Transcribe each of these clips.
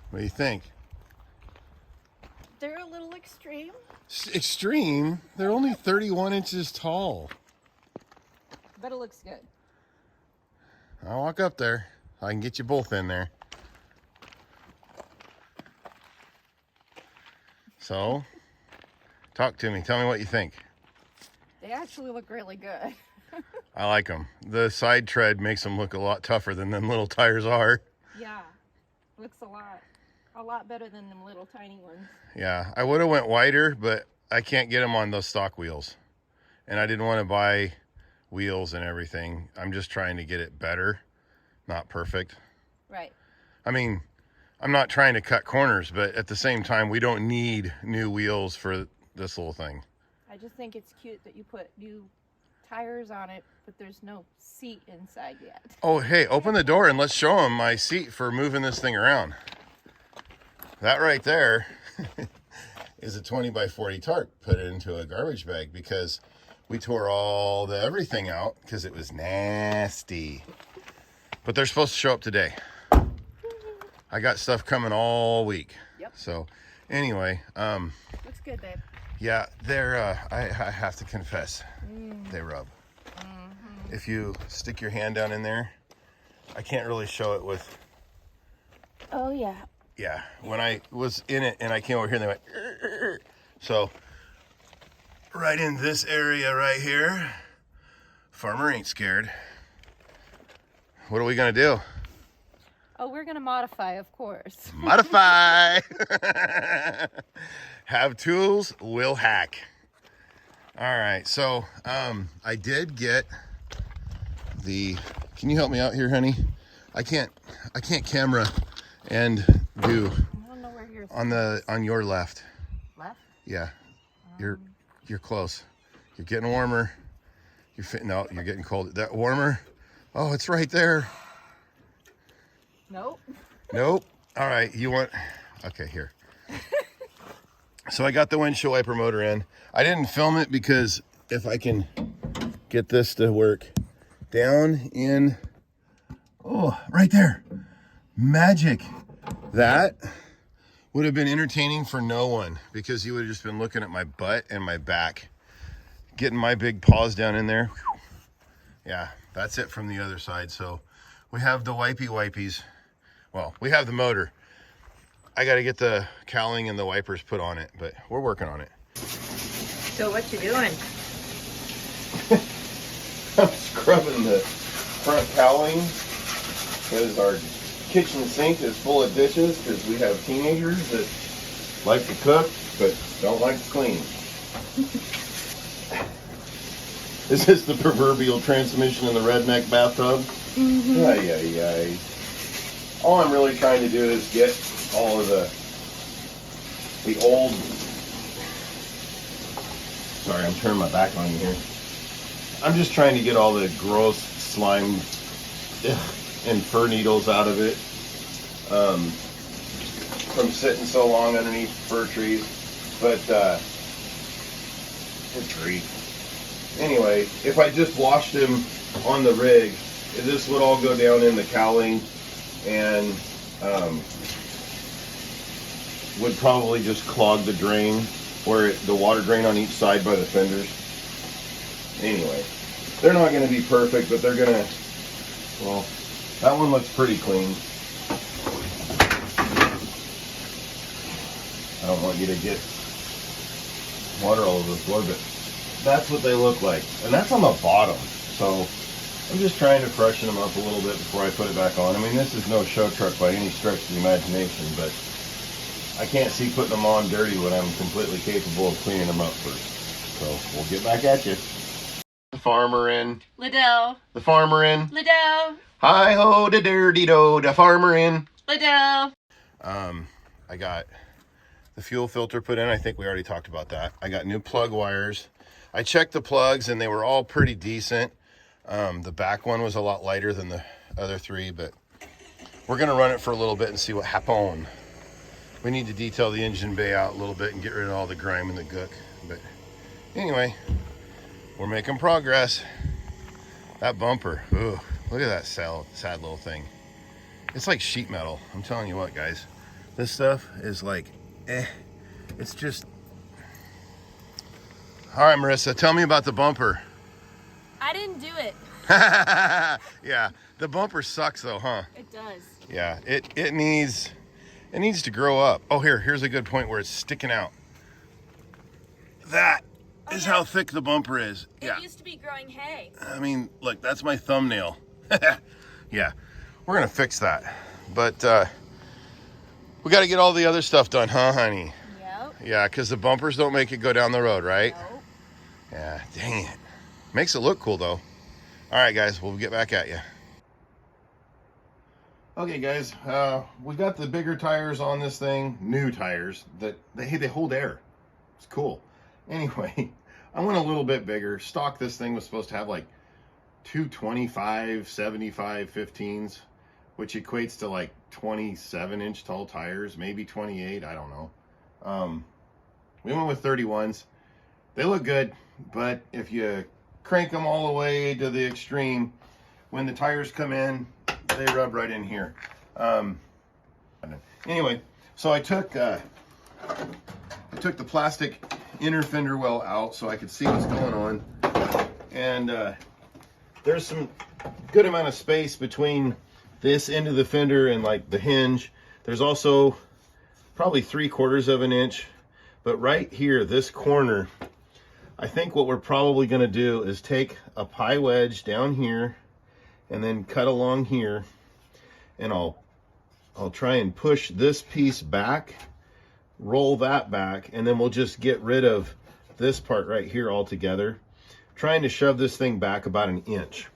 What do you think? They're a little extreme. Extreme? They're only 31 inches tall. But it looks good. I'll walk up there. I can get you both in there. So, talk to me. Tell me what you think. They actually look really good. I like them. The side tread makes them look a lot tougher than them little tires are. Yeah, looks a lot better than them little tiny ones. Yeah, I would have went wider, but I can't get them on those stock wheels. And I didn't want to buy wheels and everything. I'm just trying to get it better, not perfect. Right. I mean, I'm not trying to cut corners, but at the same time, we don't need new wheels for this little thing. I just think it's cute that you put new tires on it, but there's no seat inside yet. Oh, hey, open the door and let's show them my seat for moving this thing around. That right there is a 20 by 40 tarp. Put it into a garbage bag because we tore all the everything out because it was nasty. But they're supposed to show up today. I got stuff coming all week. Yep. So anyway, Looks good, babe. yeah, they're, I have to confess, they rub. If you stick your hand down in there, I can't really show it with, Oh, yeah. yeah, when I was in it and I came over here and they went, so right in this area right here, farmer ain't scared. What are we gonna do? Oh, we're going to modify, of course. Modify. Have tools, will hack. All right, so I did get the, can you help me out here, honey? I can't camera and do I don't know where yours on your left. left. Yeah, you're close. You're getting warmer. You're fitting out. You're getting cold. That warmer? Oh, it's right there. Nope. Nope. All right, you want, okay, here. So I got the windshield wiper motor in. I didn't film it because if I can get this to work, down in, oh, right there, magic. That would have been entertaining for no one because you would have just been looking at my butt and my back, getting my big paws down in there. Whew. Yeah, that's it from the other side. So we have the wipies. Well, we have the motor. I got to get the cowling and the wipers put on it, but we're working on it. So what you doing? I'm scrubbing the front cowling because our kitchen sink is full of dishes because we have teenagers that like to cook but don't like to clean. Is this the proverbial transmission in the redneck bathtub? Mm-hmm. Ay, ay, ay. All I'm really trying to do is get all of the old, sorry, I'm turning my back on you here. I'm just trying to get all the gross slime and fir needles out of it from sitting so long underneath fir trees. But good grief. Anyway, if I just washed them on the rig, this would all go down in the cowling and would probably just clog the drain or the water drain on each side by the fenders. Anyway, they're not going to be perfect, but they're going to, well, that one looks pretty clean. I don't want you to get water all over the floor, but that's what they look like. And that's on the bottom. So I'm just trying to freshen them up a little bit before I put it back on. I mean, this is no show truck by any stretch of the imagination, but I can't see putting them on dirty when I'm completely capable of cleaning them up first. So we'll get back at you. The farmer in. Liddell. The farmer in. Liddell. Hi-ho, da dirty do, the farmer in. Liddell. I got the fuel filter put in. I think we already talked about that. I got new plug wires. I checked the plugs and they were all pretty decent. The back one was a lot lighter than the other three, but we're gonna run it for a little bit and see what happens. We need to detail the engine bay out a little bit and get rid of all the grime and the gook. But anyway, we're making progress. That bumper, ooh, look at that sad little thing. It's like sheet metal. I'm telling you what, guys. This stuff is like, it's just. All right, Marissa, tell me about the bumper. I didn't do it. Yeah, the bumper sucks though, huh? It does. Yeah, it needs to grow up. Oh, here's a good point where it's sticking out. That is how thick the bumper is. Yeah. It used to be growing hay. I mean, look, that's my thumbnail. Yeah, we're gonna fix that. But we got to get all the other stuff done, huh, honey? Yep. Yeah, because the bumpers don't make it go down the road, right? Nope. Yeah, dang it. Makes it look cool, though. All right, guys, we'll get back at you. Okay, guys, we got the bigger tires on this thing, new tires, that they hold air. It's cool. Anyway, I went a little bit bigger. Stock, this thing was supposed to have like 225, 75, 15s, which equates to like 27-inch tall tires, maybe 28, I don't know. We went with 31s. They look good, but if you crank them all the way to the extreme, when the tires come in, they rub right in here. Anyway, so I took the plastic inner fender well out so I could see what's going on, and there's some good amount of space between this end of the fender and like the hinge. There's also probably 3/4 of an inch, but right here, this corner, I think what we're probably going to do is take a pie wedge down here and then cut along here, and I'll try and push this piece back, roll that back, and then we'll just get rid of this part right here altogether, trying to shove this thing back about an inch.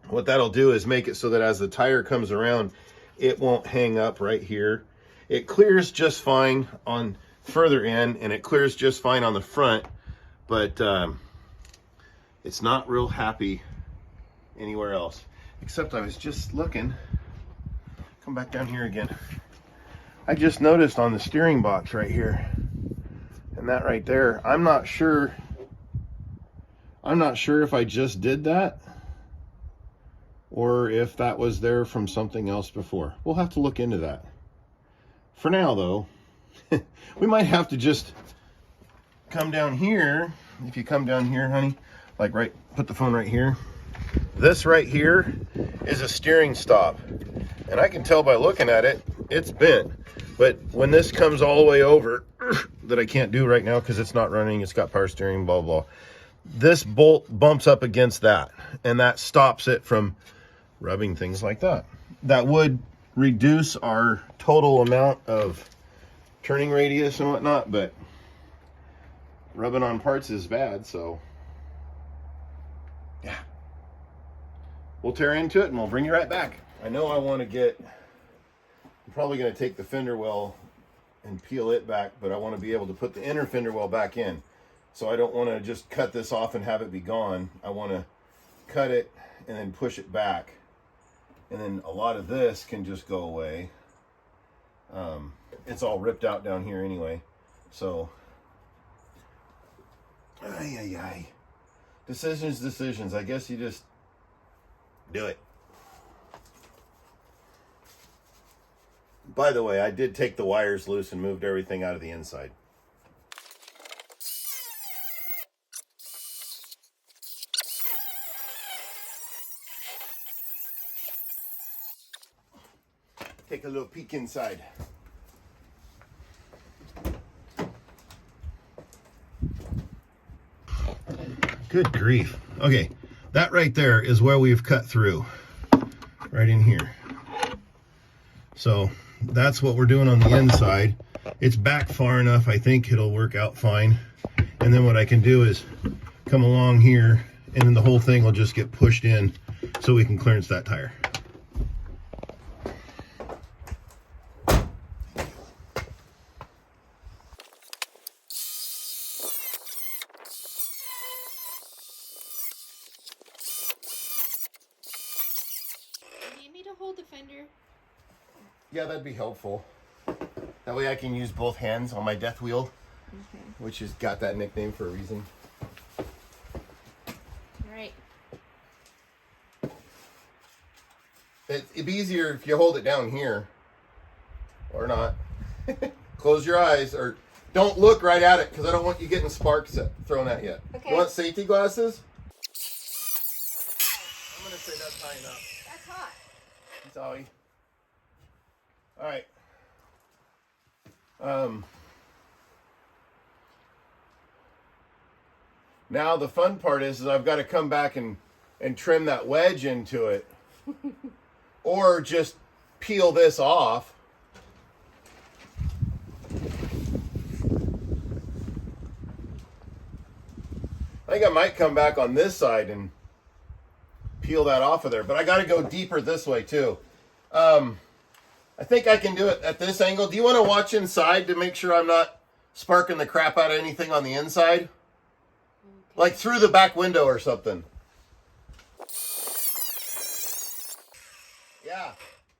What that'll do is make it so that as the tire comes around, it won't hang up right here. It clears just fine on further in, and it clears just fine on the front, but it's not real happy anywhere else. Except I was just looking, come back down here again. I just noticed on the steering box right here, and that right there, I'm not sure if I just did that or if that was there from something else before. We'll have to look into that. For now though, we might have to just come down here. If you come down here, honey, like put the phone right here. This right here is a steering stop, and I can tell by looking at it, it's bent. But when this comes all the way over, that I can't do right now because it's not running, it's got power steering, blah, blah, this bolt bumps up against that, and that stops it from rubbing things like that. That would reduce our total amount of turning radius and whatnot, but rubbing on parts is bad, so yeah. We'll tear into it and we'll bring you right back. I know I want to I'm probably going to take the fender well and peel it back, but I want to be able to put the inner fender well back in. So I don't want to just cut this off and have it be gone. I want to cut it and then push it back. And then a lot of this can just go away. It's all ripped out down here anyway. So, decisions. I guess you just do it. By the way, I did take the wires loose and moved everything out of the inside. Take a little peek inside. Good grief. Okay, that right there is where we've cut through. Right in here. So that's what we're doing on the inside. It's back far enough, I think it'll work out fine. And then what I can do is come along here, and then the whole thing will just get pushed in so we can clearance that tire. You need me to hold the fender? Yeah, that'd be helpful. That way I can use both hands on my death wheel, which has got that nickname for a reason. Alright. It'd be easier if you hold it down here, or not. Close your eyes, or don't look right at it, because I don't want you getting sparks thrown at you. Okay. You want safety glasses? I'm going to say that's high enough. That's hot. Sorry. All right. Now the fun part is I've got to come back and trim that wedge into it, or just peel this off. I think I might come back on this side and peel that off of there, but I got to go deeper this way too. I think I can do it at this angle. Do you want to watch inside to make sure I'm not sparking the crap out of anything on the inside? Okay. Like through the back window or something. Yeah.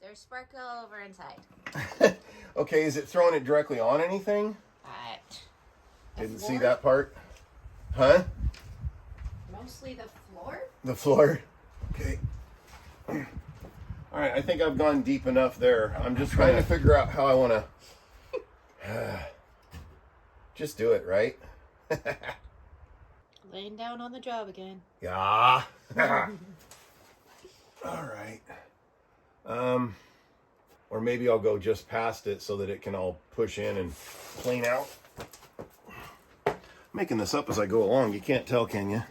There's sparkle all over inside. Okay, is it throwing it directly on anything? Didn't see that part. Huh? Mostly the floor? The floor? Okay. All right, I think I've gone deep enough there. I'm just trying to figure out how I want to just do it, right? Laying down on the job again. Yeah. All right. Or maybe I'll go just past it so that it can all push in and plane out. I'm making this up as I go along. You can't tell, can you?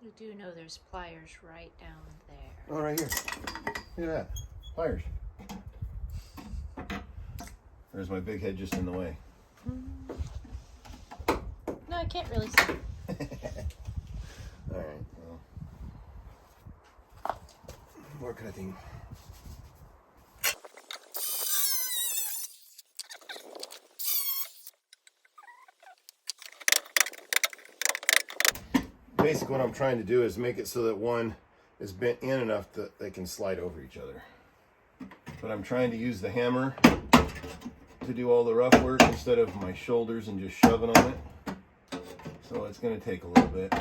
You do know there's pliers right down there. Oh, right here. Look at that. Pliers. There's my big head just in the way. No, I can't really see. All right. Well, more cutting. Basically, what I'm trying to do is make it so that one is bent in enough that they can slide over each other. But I'm trying to use the hammer to do all the rough work instead of my shoulders and just shoving on it. So it's going to take a little bit.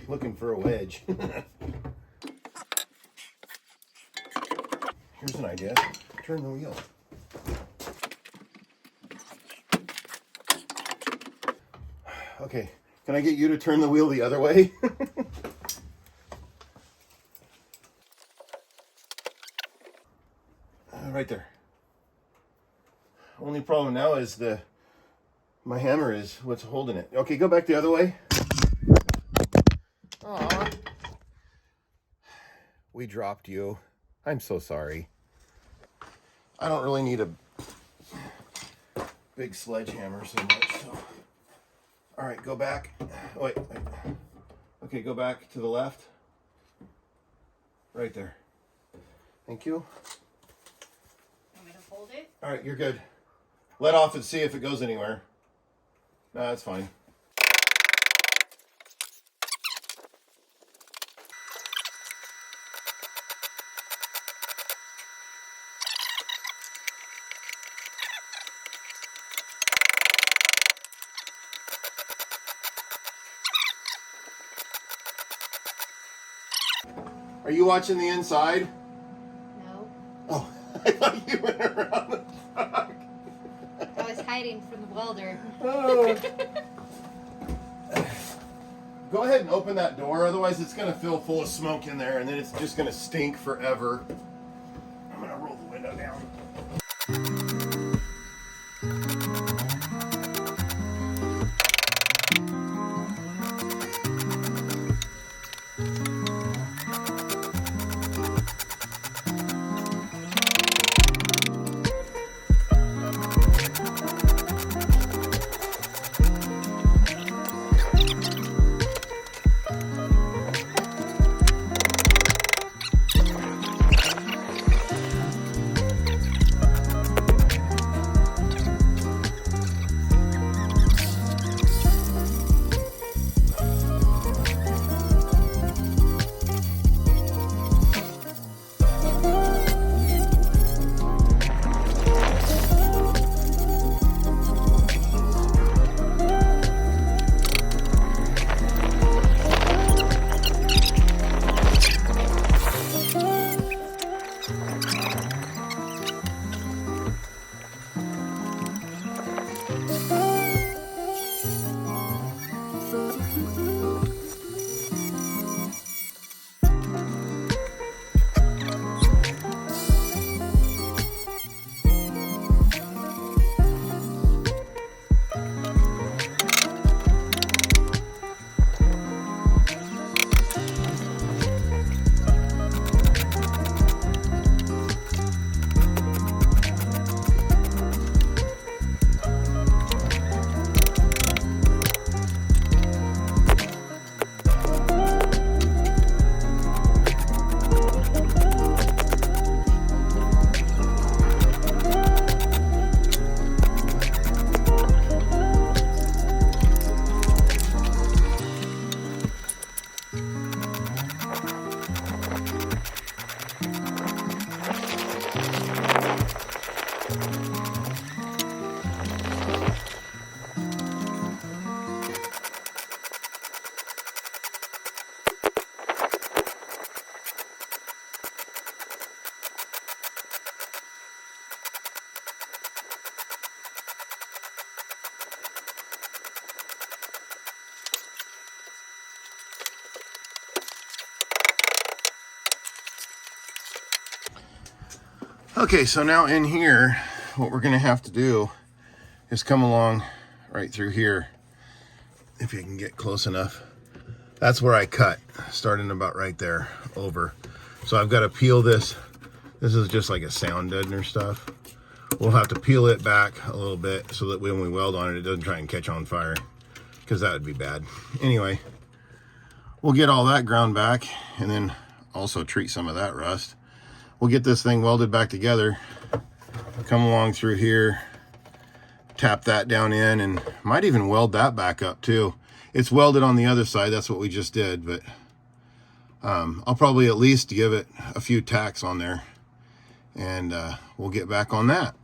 Looking for a wedge. Here's an idea. Turn the wheel. Okay, can I get you to turn the wheel the other way? Right there. Only problem now is my hammer is what's holding it. Okay, go back the other way. Aw. We dropped you. I'm so sorry. I don't really need a big sledgehammer so much. So. All right, go back. Wait. Okay, go back to the left. Right there. Thank you. Want me to hold it? All right, you're good. Let off and see if it goes anywhere. No, that's fine. Are you watching the inside? No. Oh, I thought you went around the truck. I was hiding from the welder. Oh. Go ahead and open that door, otherwise it's going to fill full of smoke in there and then it's just going to stink forever. I'm going to roll the window down. Okay, so now in here, what we're gonna have to do is come along right through here. If you can get close enough. That's where I cut, starting about right there, over. So I've got to peel this. This is just like a sound deadener stuff. We'll have to peel it back a little bit so that when we weld on it, it doesn't try and catch on fire, because that would be bad. Anyway, we'll get all that ground back and then also treat some of that rust. We'll get this thing welded back together, come along through here, tap that down in, and might even weld that back up too. It's welded on the other side, that's what we just did, but I'll probably at least give it a few tacks on there, and we'll get back on that.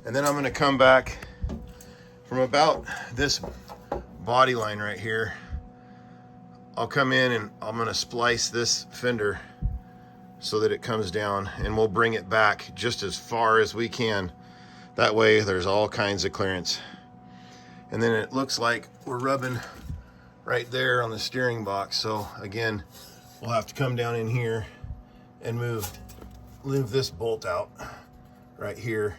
And then I'm going to come back from about this body line right here. I'll come in and I'm going to splice this fender so that it comes down, and we'll bring it back just as far as we can. That way there's all kinds of clearance. And then it looks like we're rubbing right there on the steering box. So again, we'll have to come down in here and move this bolt out right here,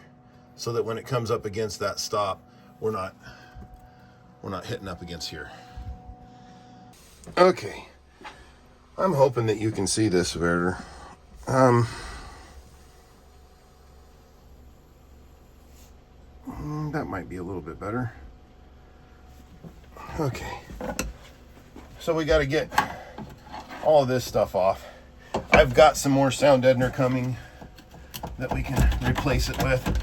so that when it comes up against that stop, we're not hitting up against here. Okay, I'm hoping that you can see this better. That might be a little bit better. Okay, so we got to get all of this stuff off. I've got some more sound deadener coming that we can replace it with.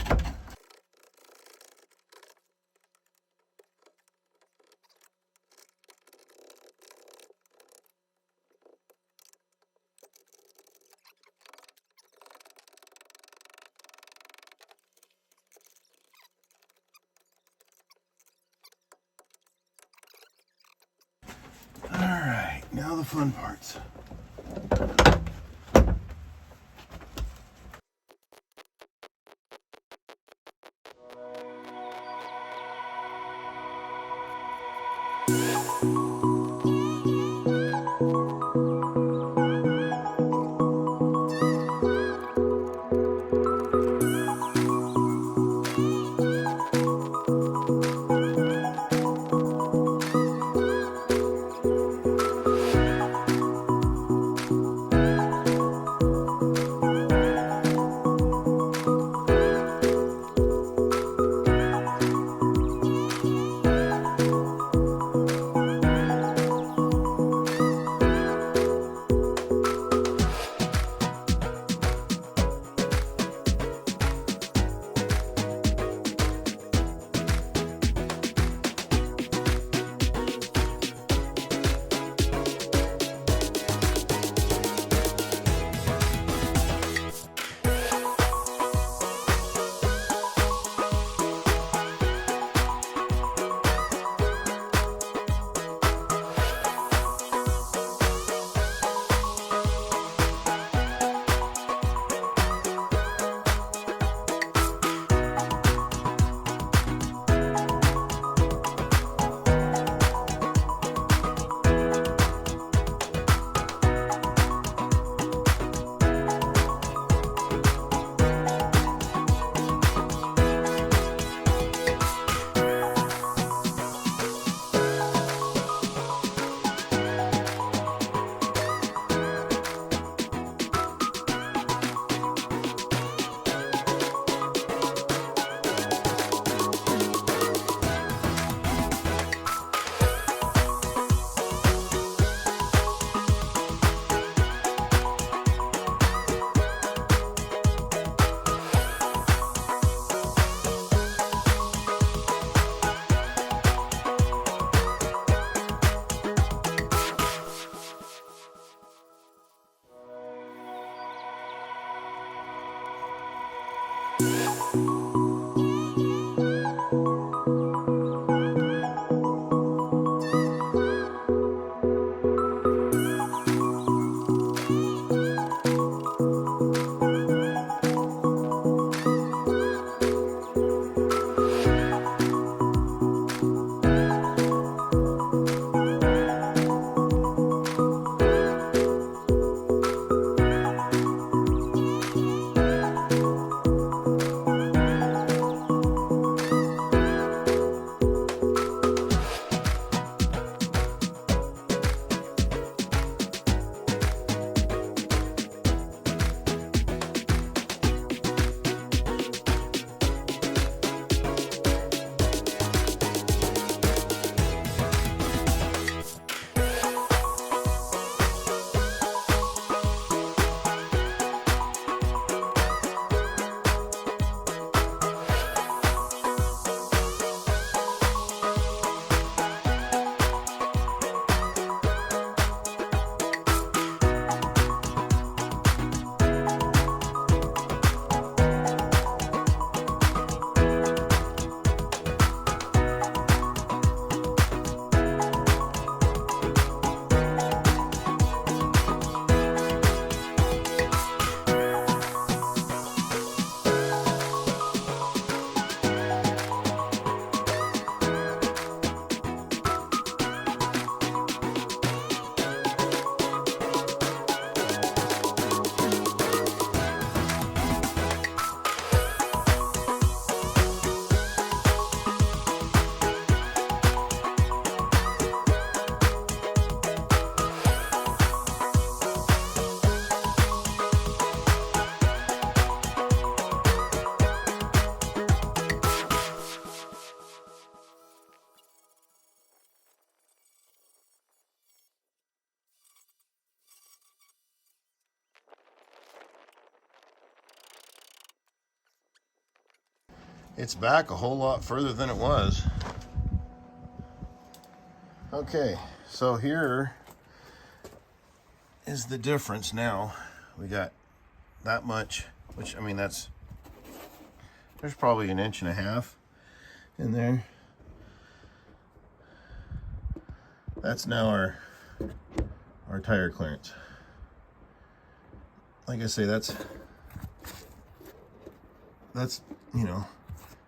All right, now the fun parts. it's back a whole lot further than it was. Okay, so here is the difference now. We got that much, which, I mean, there's probably an inch and a half in there. That's now our tire clearance. Like I say, that's, you know,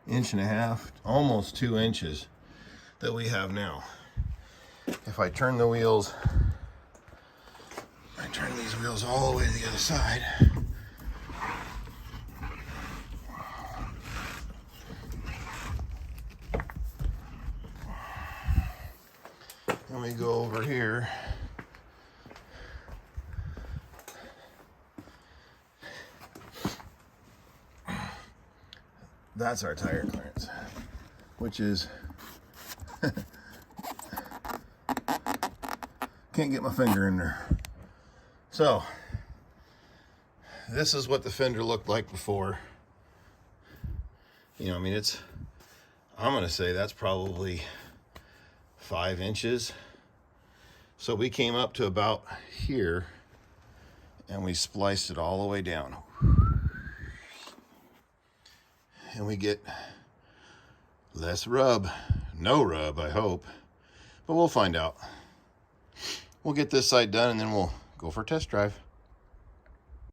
inch and a half, almost 2 inches that we have now. If I turn the wheels, I turn these wheels all the way to the other side. And we go over here. That's our tire clearance, which is, can't get my finger in there. So, this is what the fender looked like before. You know, I mean, I'm gonna say that's probably 5 inches. So we came up to about here and we spliced it all the way down. And we get less rub, no rub, I hope, but we'll find out. We'll get this side done and then we'll go for a test drive.